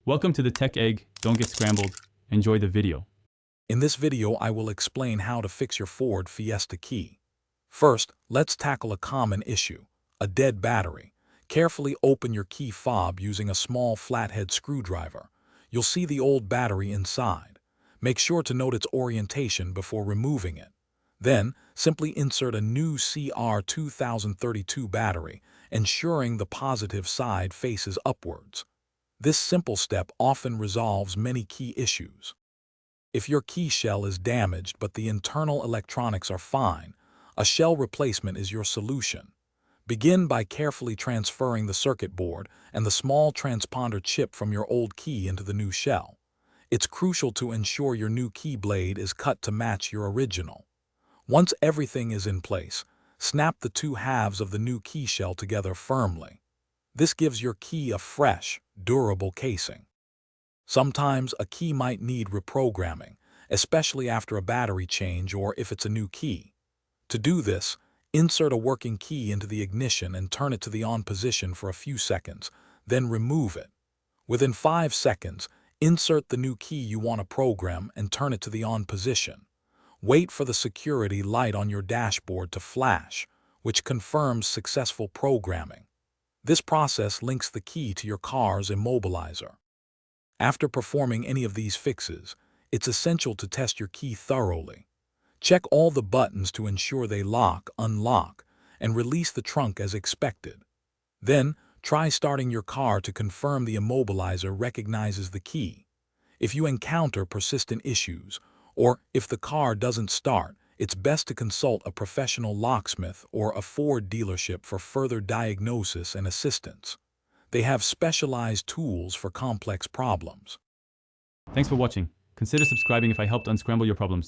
Welcome to the Tech Egg. Don't get scrambled. Enjoy the video. In this video, I will explain how to fix your Ford Fiesta key. First, let's tackle a common issue, a dead battery. Carefully open your key fob using a small flathead screwdriver. You'll see the old battery inside. Make sure to note its orientation before removing it. Then, simply insert a new CR2032 battery, ensuring the positive side faces upwards. This simple step often resolves many key issues. If your key shell is damaged but the internal electronics are fine, a shell replacement is your solution. Begin by carefully transferring the circuit board and the small transponder chip from your old key into the new shell. It's crucial to ensure your new key blade is cut to match your original. Once everything is in place, snap the two halves of the new key shell together firmly. This gives your key a fresh, durable casing. Sometimes a key might need reprogramming, especially after a battery change or if it's a new key. To do this, insert a working key into the ignition and turn it to the on position for a few seconds, then remove it. Within 5 seconds, insert the new key you want to program and turn it to the on position. Wait for the security light on your dashboard to flash, which confirms successful programming. This process links the key to your car's immobilizer. After performing any of these fixes, it's essential to test your key thoroughly. Check all the buttons to ensure they lock, unlock, and release the trunk as expected. Then, try starting your car to confirm the immobilizer recognizes the key. If you encounter persistent issues, or if the car doesn't start, it's best to consult a professional locksmith or a Ford dealership for further diagnosis and assistance. They have specialized tools for complex problems. Thanks for watching. Consider subscribing if I helped unscramble your problems.